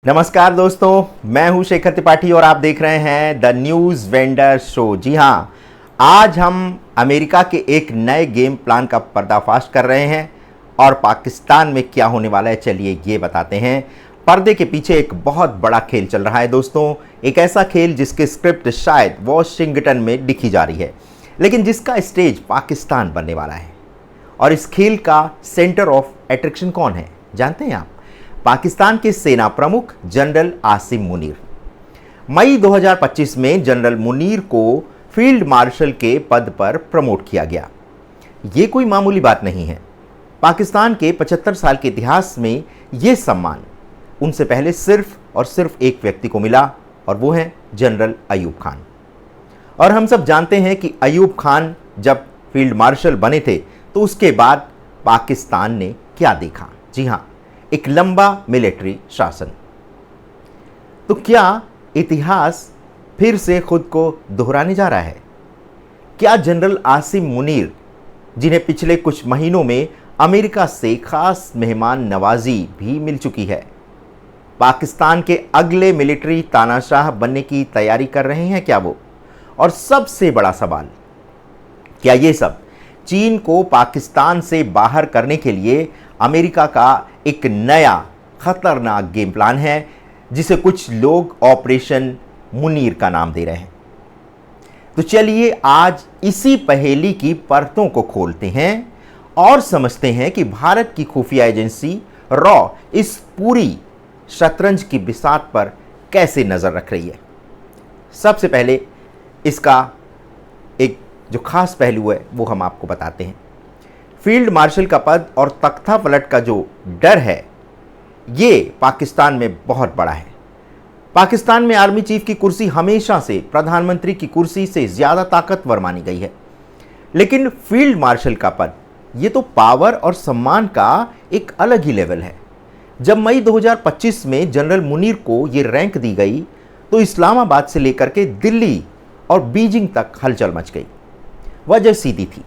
नमस्कार दोस्तों, मैं हूं शेखर त्रिपाठी और आप देख रहे हैं द न्यूज़ वेंडर शो। जी हां, आज हम अमेरिका के एक नए गेम प्लान का पर्दाफाश कर रहे हैं और पाकिस्तान में क्या होने वाला है चलिए ये बताते हैं। पर्दे के पीछे एक बहुत बड़ा खेल चल रहा है दोस्तों, एक ऐसा खेल जिसकी स्क्रिप्ट शायद वॉशिंगटन में लिखी जा रही है, लेकिन जिसका स्टेज पाकिस्तान बनने वाला है। और इस खेल का सेंटर ऑफ अट्रैक्शन कौन है जानते हैं आप? पाकिस्तान के सेना प्रमुख जनरल आसिम मुनीर। मई 2025 में जनरल मुनीर को फील्ड मार्शल के पद पर प्रमोट किया गया। ये कोई मामूली बात नहीं है। पाकिस्तान के 75 साल के इतिहास में ये सम्मान उनसे पहले सिर्फ और सिर्फ एक व्यक्ति को मिला और वो है जनरल अयूब खान। और हम सब जानते हैं कि अयूब खान जब फील्ड मार्शल बने थे तो उसके बाद पाकिस्तान ने क्या देखा। जी हाँ, एक लंबा मिलिट्री शासन। तो क्या इतिहास फिर से खुद को दोहराने जा रहा है? क्या जनरल आसिम मुनीर, जिन्हें पिछले कुछ महीनों में अमेरिका से खास मेहमान नवाजी भी मिल चुकी है, पाकिस्तान के अगले मिलिट्री तानाशाह बनने की तैयारी कर रहे हैं क्या वो? और सबसे बड़ा सवाल, क्या ये सब चीन को पाकिस्तान से बाहर करने के लिए अमेरिका का एक नया खतरनाक गेम प्लान है, जिसे कुछ लोग ऑपरेशन मुनीर का नाम दे रहे हैं? तो चलिए आज इसी पहेली की परतों को खोलते हैं और समझते हैं कि भारत की खुफिया एजेंसी रॉ इस पूरी शतरंज की बिसात पर कैसे नजर रख रही है। सबसे पहले इसका एक जो खास पहलू है वो हम आपको बताते हैं। फील्ड मार्शल का पद और तख्ता पलट का जो डर है ये पाकिस्तान में बहुत बड़ा है। पाकिस्तान में आर्मी चीफ की कुर्सी हमेशा से प्रधानमंत्री की कुर्सी से ज़्यादा ताकतवर मानी गई है, लेकिन फील्ड मार्शल का पद ये तो पावर और सम्मान का एक अलग ही लेवल है। जब मई 2025 में जनरल मुनीर को ये रैंक दी गई तो इस्लामाबाद से लेकर के दिल्ली और बीजिंग तक हलचल मच गई। वजह सीधी थी,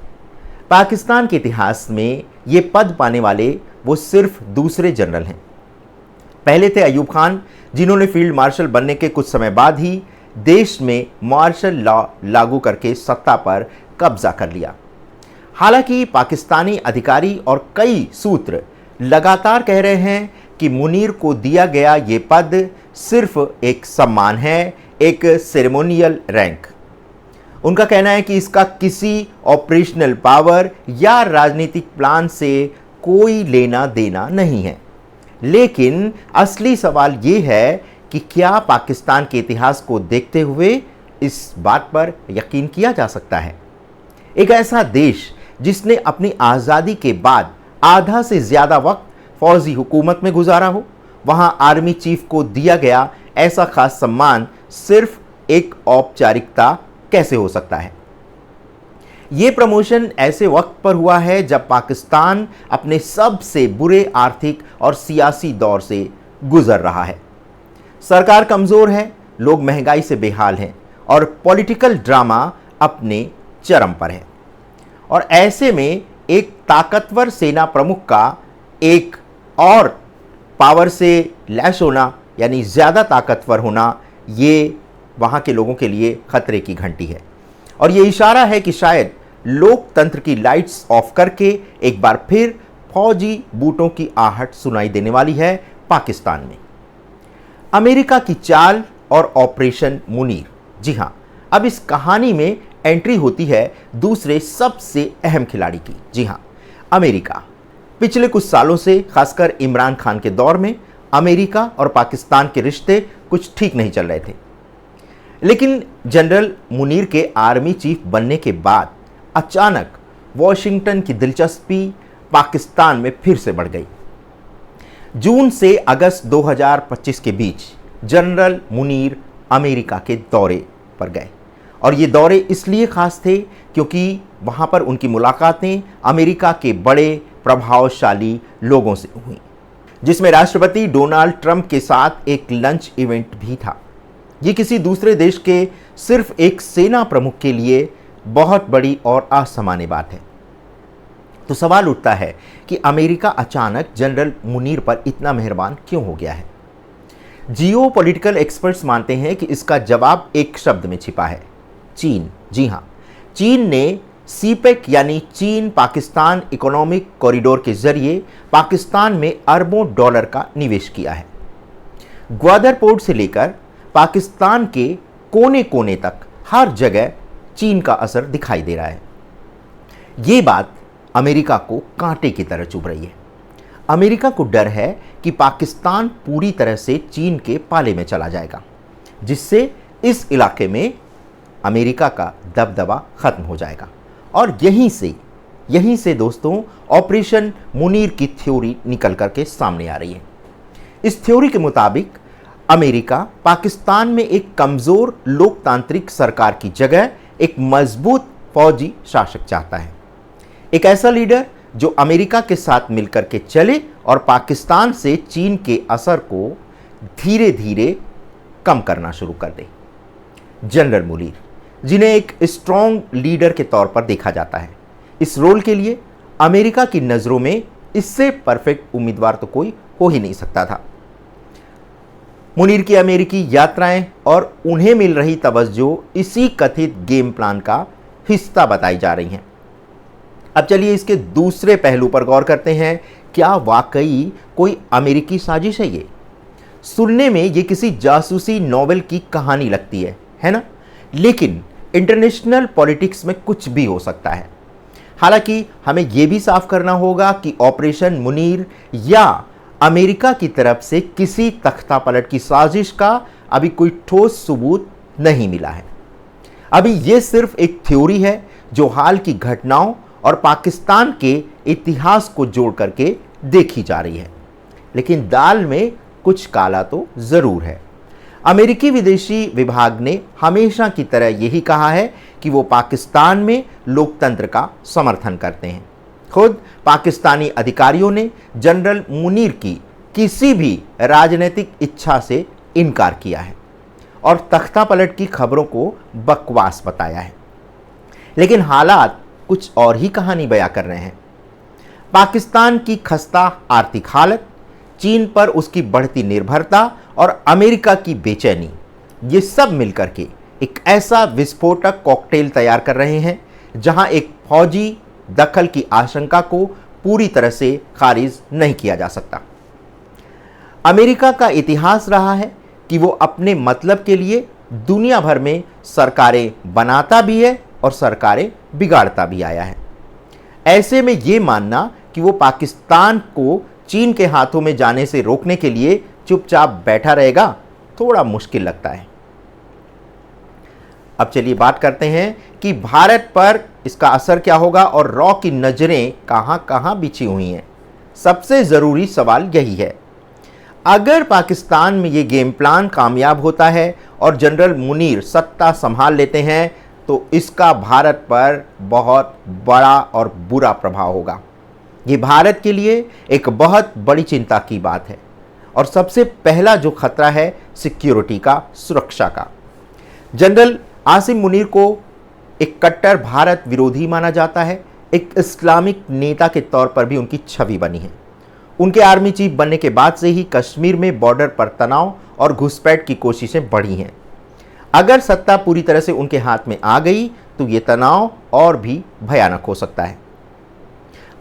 पाकिस्तान के इतिहास में ये पद पाने वाले वो सिर्फ दूसरे जनरल हैं। पहले थे अयूब खान, जिन्होंने फील्ड मार्शल बनने के कुछ समय बाद ही देश में मार्शल लॉ लागू करके सत्ता पर कब्जा कर लिया। हालांकि पाकिस्तानी अधिकारी और कई सूत्र लगातार कह रहे हैं कि मुनीर को दिया गया ये पद सिर्फ एक सम्मान है, एक सेरेमोनियल रैंक। उनका कहना है कि इसका किसी ऑपरेशनल पावर या राजनीतिक प्लान से कोई लेना देना नहीं है। लेकिन असली सवाल ये है कि क्या पाकिस्तान के इतिहास को देखते हुए इस बात पर यकीन किया जा सकता है? एक ऐसा देश जिसने अपनी आज़ादी के बाद आधा से ज़्यादा वक्त फौजी हुकूमत में गुजारा हो, वहाँ आर्मी चीफ को दिया गया ऐसा खास सम्मान सिर्फ एक औपचारिकता कैसे हो सकता है? ये प्रमोशन ऐसे वक्त पर हुआ है जब पाकिस्तान अपने सबसे बुरे आर्थिक और सियासी दौर से गुजर रहा है। सरकार कमज़ोर है, लोग महंगाई से बेहाल हैं और पॉलिटिकल ड्रामा अपने चरम पर है। और ऐसे में एक ताकतवर सेना प्रमुख का एक और पावर से लैस होना, यानी ज़्यादा ताकतवर होना, ये वहाँ के लोगों के लिए खतरे की घंटी है। और ये इशारा है कि शायद लोकतंत्र की लाइट्स ऑफ करके एक बार फिर फौजी बूटों की आहट सुनाई देने वाली है पाकिस्तान में। अमेरिका की चाल और ऑपरेशन मुनीर। जी हाँ, अब इस कहानी में एंट्री होती है दूसरे सबसे अहम खिलाड़ी की। जी हाँ, अमेरिका। पिछले कुछ सालों से, खासकर इमरान खान के दौर में, अमेरिका और पाकिस्तान के रिश्ते कुछ ठीक नहीं चल रहे थे। लेकिन जनरल मुनीर के आर्मी चीफ बनने के बाद अचानक वॉशिंगटन की दिलचस्पी पाकिस्तान में फिर से बढ़ गई। जून से अगस्त 2025 के बीच जनरल मुनीर अमेरिका के दौरे पर गए और ये दौरे इसलिए खास थे क्योंकि वहाँ पर उनकी मुलाकातें अमेरिका के बड़े प्रभावशाली लोगों से हुई, जिसमें राष्ट्रपति डोनाल्ड ट्रंप के साथ एक लंच इवेंट भी था। ये किसी दूसरे देश के सिर्फ एक सेना प्रमुख के लिए बहुत बड़ी और असामान्य बात है। तो सवाल उठता है कि अमेरिका अचानक जनरल मुनीर पर इतना मेहरबान क्यों हो गया है? जियोपॉलिटिकल एक्सपर्ट्स मानते हैं कि इसका जवाब एक शब्द में छिपा है, चीन। जी हां, चीन ने सीपेक यानी चीन पाकिस्तान इकोनॉमिक कॉरिडोर के जरिए पाकिस्तान में अरबों डॉलर का निवेश किया है। ग्वादर पोर्ट से लेकर पाकिस्तान के कोने कोने तक हर जगह चीन का असर दिखाई दे रहा है। ये बात अमेरिका को कांटे की तरह चुभ रही है। अमेरिका को डर है कि पाकिस्तान पूरी तरह से चीन के पाले में चला जाएगा, जिससे इस इलाके में अमेरिका का दबदबा खत्म हो जाएगा। और यहीं से दोस्तों ऑपरेशन मुनीर की थ्योरी निकल करके सामने आ रही है। इस थ्योरी के मुताबिक अमेरिका पाकिस्तान में एक कमजोर लोकतांत्रिक सरकार की जगह एक मजबूत फौजी शासक चाहता है। एक ऐसा लीडर जो अमेरिका के साथ मिलकर के चले और पाकिस्तान से चीन के असर को धीरे धीरे कम करना शुरू कर दे। जनरल मुनीर, जिन्हें एक स्ट्रॉन्ग लीडर के तौर पर देखा जाता है, इस रोल के लिए अमेरिका की नज़रों में इससे परफेक्ट उम्मीदवार तो कोई हो ही नहीं सकता था। मुनीर की अमेरिकी यात्राएं और उन्हें मिल रही तवज्जो इसी कथित गेम प्लान का हिस्सा बताई जा रही हैं। अब चलिए इसके दूसरे पहलू पर गौर करते हैं। क्या वाकई कोई अमेरिकी साजिश है ये? सुनने में ये किसी जासूसी नॉवेल की कहानी लगती है ना? लेकिन इंटरनेशनल पॉलिटिक्स में कुछ भी हो सकता है। हालांकि हमें यह भी साफ करना होगा कि ऑपरेशन मुनीर या अमेरिका की तरफ से किसी तख्तापलट की साजिश का अभी कोई ठोस सबूत नहीं मिला है। अभी यह सिर्फ एक थ्योरी है जो हाल की घटनाओं और पाकिस्तान के इतिहास को जोड़ करके देखी जा रही है। लेकिन दाल में कुछ काला तो जरूर है। अमेरिकी विदेशी विभाग ने हमेशा की तरह यही कहा है कि वो पाकिस्तान में लोकतंत्र का समर्थन करते हैं। खुद पाकिस्तानी अधिकारियों ने जनरल मुनीर की किसी भी राजनीतिक इच्छा से इनकार किया है और तख्तापलट की खबरों को बकवास बताया है। लेकिन हालात कुछ और ही कहानी बयां कर रहे हैं। पाकिस्तान की खस्ता आर्थिक हालत, चीन पर उसकी बढ़ती निर्भरता और अमेरिका की बेचैनी, ये सब मिलकर के एक ऐसा विस्फोटक कॉकटेल तैयार कर रहे हैं जहां एक फौजी दखल की आशंका को पूरी तरह से खारिज नहीं किया जा सकता। अमेरिका का इतिहास रहा है कि वो अपने मतलब के लिए दुनिया भर में सरकारें बनाता भी है और सरकारें बिगाड़ता भी आया है। ऐसे में ये मानना कि वो पाकिस्तान को चीन के हाथों में जाने से रोकने के लिए चुपचाप बैठा रहेगा, थोड़ा मुश्किल लगता है। अब चलिए बात करते हैं कि भारत पर इसका असर क्या होगा और रॉ की नज़रें कहां कहां बिछी हुई हैं। सबसे ज़रूरी सवाल यही है, अगर पाकिस्तान में ये गेम प्लान कामयाब होता है और जनरल मुनीर सत्ता संभाल लेते हैं तो इसका भारत पर बहुत बड़ा और बुरा प्रभाव होगा। ये भारत के लिए एक बहुत बड़ी चिंता की बात है और सबसे पहला जो खतरा है सिक्योरिटी का, सुरक्षा का। जनरल आसिम मुनीर को एक कट्टर भारत विरोधी माना जाता है। एक इस्लामिक नेता के तौर पर भी उनकी छवि बनी है। उनके आर्मी चीफ बनने के बाद से ही कश्मीर में बॉर्डर पर तनाव और घुसपैठ की कोशिशें बढ़ी हैं। अगर सत्ता पूरी तरह से उनके हाथ में आ गई तो ये तनाव और भी भयानक हो सकता है।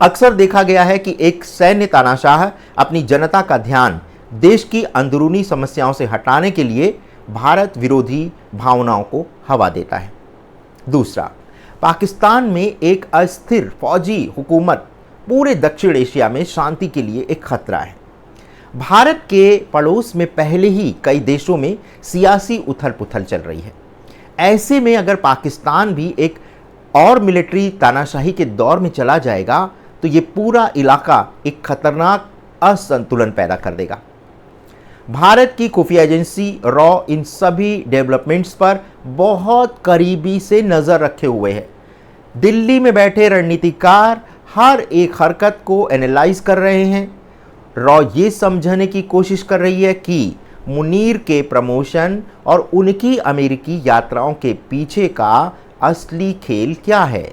अक्सर देखा गया है कि एक सैन्य तानाशाह अपनी जनता का ध्यान देश की अंदरूनी समस्याओं से हटाने के लिए भारत विरोधी भावनाओं को हवा देता है। दूसरा, पाकिस्तान में एक अस्थिर फौजी हुकूमत पूरे दक्षिण एशिया में शांति के लिए एक खतरा है। भारत के पड़ोस में पहले ही कई देशों में सियासी उथल पुथल चल रही है। ऐसे में अगर पाकिस्तान भी एक और मिलिट्री तानाशाही के दौर में चला जाएगा तो ये पूरा इलाका एक खतरनाक असंतुलन पैदा कर देगा। भारत की खुफिया एजेंसी रॉ इन सभी डेवलपमेंट्स पर बहुत करीबी से नज़र रखे हुए है। दिल्ली में बैठे रणनीतिकार हर एक हरकत को एनालाइज कर रहे हैं। रॉ ये समझने की कोशिश कर रही है कि मुनीर के प्रमोशन और उनकी अमेरिकी यात्राओं के पीछे का असली खेल क्या है।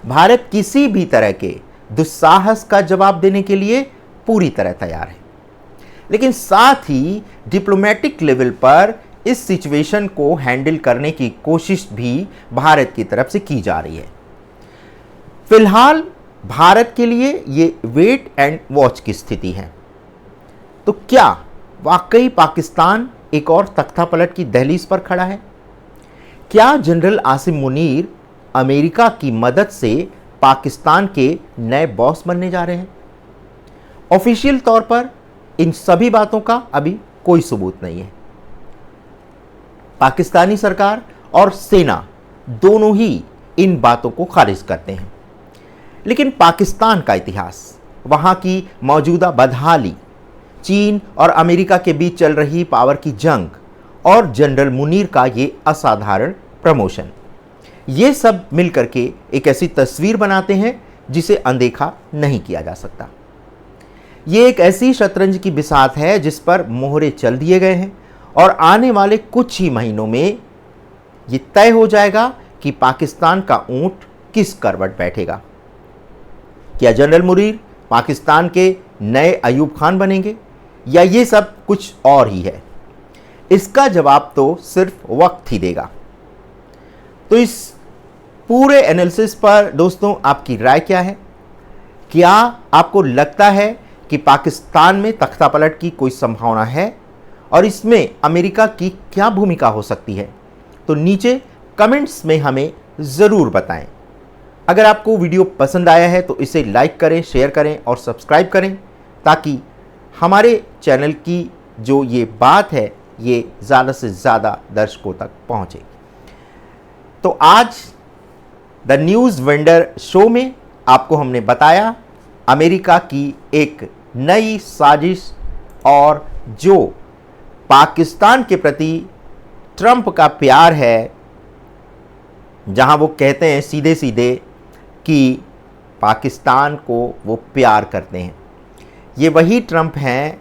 भारत किसी भी तरह के दुस्साहस का जवाब देने के लिए पूरी तरह तैयार है। लेकिन साथ ही डिप्लोमेटिक लेवल पर इस सिचुएशन को हैंडल करने की कोशिश भी भारत की तरफ से की जा रही है। फिलहाल भारत के लिए ये वेट एंड वॉच की स्थिति है। तो क्या वाकई पाकिस्तान एक और तख्तापलट की दहलीज पर खड़ा है? क्या जनरल आसिम मुनीर अमेरिका की मदद से पाकिस्तान के नए बॉस बनने जा रहे हैं? ऑफिशियल तौर पर इन सभी बातों का अभी कोई सबूत नहीं है। पाकिस्तानी सरकार और सेना दोनों ही इन बातों को खारिज करते हैं। लेकिन पाकिस्तान का इतिहास, वहां की मौजूदा बदहाली, चीन और अमेरिका के बीच चल रही पावर की जंग और जनरल मुनीर का ये असाधारण प्रमोशन, ये सब मिलकर के एक ऐसी तस्वीर बनाते हैं जिसे अनदेखा नहीं किया जा सकता। ये एक ऐसी शतरंज की बिसात है जिस पर मोहरे चल दिए गए हैं और आने वाले कुछ ही महीनों में ये तय हो जाएगा कि पाकिस्तान का ऊंट किस करवट बैठेगा। क्या जनरल मुनीर पाकिस्तान के नए अयूब खान बनेंगे या ये सब कुछ और ही है? इसका जवाब तो सिर्फ वक्त ही देगा। तो इस पूरे एनालिसिस पर दोस्तों आपकी राय क्या है? क्या आपको लगता है कि पाकिस्तान में तख्तापलट की कोई संभावना है और इसमें अमेरिका की क्या भूमिका हो सकती है? तो नीचे कमेंट्स में हमें ज़रूर बताएं। अगर आपको वीडियो पसंद आया है तो इसे लाइक करें, शेयर करें और सब्सक्राइब करें ताकि हमारे चैनल की जो ये बात है ये ज़्यादा से ज़्यादा दर्शकों तक पहुँचे। तो आज द न्यूज़ वेंडर शो में आपको हमने बताया अमेरिका की एक नई साजिश और जो पाकिस्तान के प्रति ट्रंप का प्यार है, जहां वो कहते हैं सीधे सीधे कि पाकिस्तान को वो प्यार करते हैं। ये वही ट्रंप हैं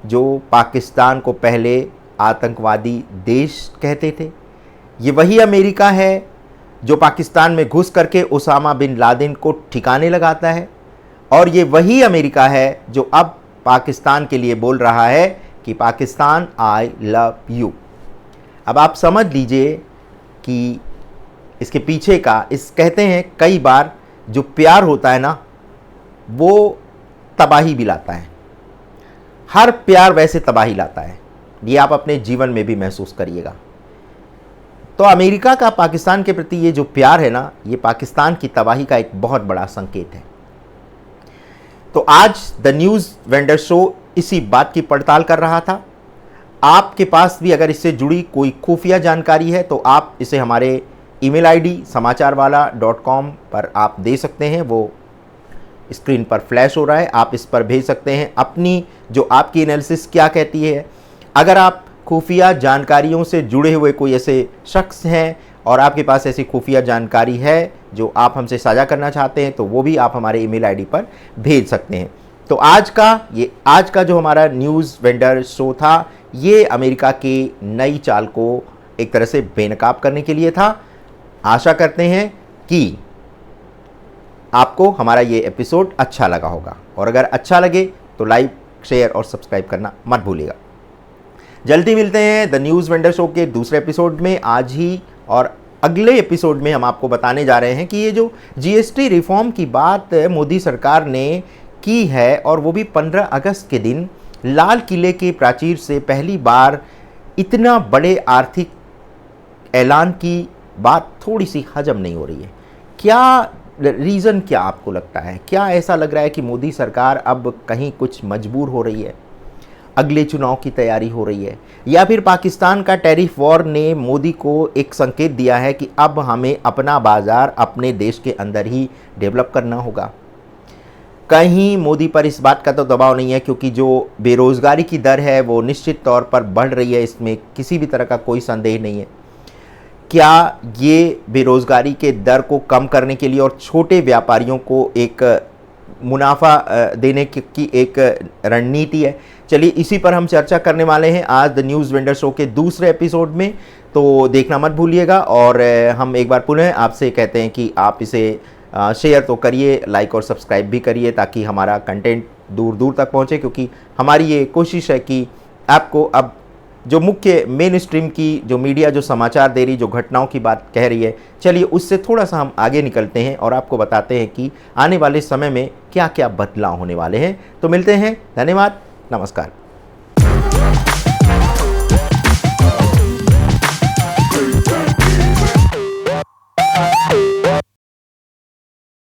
जो पाकिस्तान को पहले आतंकवादी देश कहते थे। ये वही अमेरिका है जो पाकिस्तान में घुस करके उसामा बिन लादेन को ठिकाने लगाता है। और ये वही अमेरिका है जो अब पाकिस्तान के लिए बोल रहा है कि पाकिस्तान आई लव यू। अब आप समझ लीजिए कि इसके पीछे का, इस कहते हैं कई बार जो प्यार होता है ना वो तबाही भी लाता है। हर प्यार वैसे तबाही लाता है, ये आप अपने जीवन में भी महसूस करिएगा। तो अमेरिका का पाकिस्तान के प्रति ये जो प्यार है ना, ये पाकिस्तान की तबाही का एक बहुत बड़ा संकेत है। तो आज द न्यूज़ वेंडर शो इसी बात की पड़ताल कर रहा था। आपके पास भी अगर इससे जुड़ी कोई खुफिया जानकारी है तो आप इसे हमारे ईमेल आईडी समाचारवाला.com पर आप दे सकते हैं। वो स्क्रीन पर फ्लैश हो रहा है, आप इस पर भेज सकते हैं अपनी जो आपकी एनालिसिस क्या कहती है। अगर आप खुफिया जानकारियों से जुड़े हुए कोई ऐसे शख्स हैं और आपके पास ऐसी खुफिया जानकारी है जो आप हमसे साझा करना चाहते हैं तो वो भी आप हमारे ईमेल आईडी पर भेज सकते हैं। तो आज का जो हमारा न्यूज़ वेंडर शो था ये अमेरिका की नई चाल को एक तरह से बेनकाब करने के लिए था। आशा करते हैं कि आपको हमारा ये एपिसोड अच्छा लगा होगा और अगर अच्छा लगे तो लाइक, शेयर और सब्सक्राइब करना मत भूलिएगा। जल्दी मिलते हैं द न्यूज़ वेंडर शो के दूसरे एपिसोड में आज ही। और अगले एपिसोड में हम आपको बताने जा रहे हैं कि ये जो जीएसटी रिफॉर्म की बात मोदी सरकार ने की है और वो भी 15 अगस्त के दिन लाल किले के प्राचीर से पहली बार इतना बड़े आर्थिक ऐलान की बात थोड़ी सी हजम नहीं हो रही है। क्या रीज़न क्या आपको लगता है? क्या ऐसा लग रहा है कि मोदी सरकार अब कहीं कुछ मजबूर हो रही है, अगले चुनाव की तैयारी हो रही है, या फिर पाकिस्तान का टैरिफ वॉर ने मोदी को एक संकेत दिया है कि अब हमें अपना बाज़ार अपने देश के अंदर ही डेवलप करना होगा? कहीं मोदी पर इस बात का तो दबाव नहीं है क्योंकि जो बेरोज़गारी की दर है वो निश्चित तौर पर बढ़ रही है, इसमें किसी भी तरह का कोई संदेह नहीं है। क्या ये बेरोज़गारी के दर को कम करने के लिए और छोटे व्यापारियों को एक मुनाफा देने की एक रणनीति है? चलिए इसी पर हम चर्चा करने वाले हैं आज द न्यूज़ वेंडर शो के दूसरे एपिसोड में, तो देखना मत भूलिएगा। और हम एक बार पुनः आपसे कहते हैं कि आप इसे शेयर तो करिए, लाइक और सब्सक्राइब भी करिए ताकि हमारा कंटेंट दूर दूर तक पहुँचे, क्योंकि हमारी ये कोशिश है कि आपको अब जो मुख्य मेन स्ट्रीम की जो मीडिया जो समाचार दे रही, जो घटनाओं की बात कह रही है, चलिए उससे थोड़ा सा हम आगे निकलते हैं और आपको बताते हैं कि आने वाले समय में क्या क्या बदलाव होने वाले हैं। तो मिलते हैं, धन्यवाद, नमस्कार।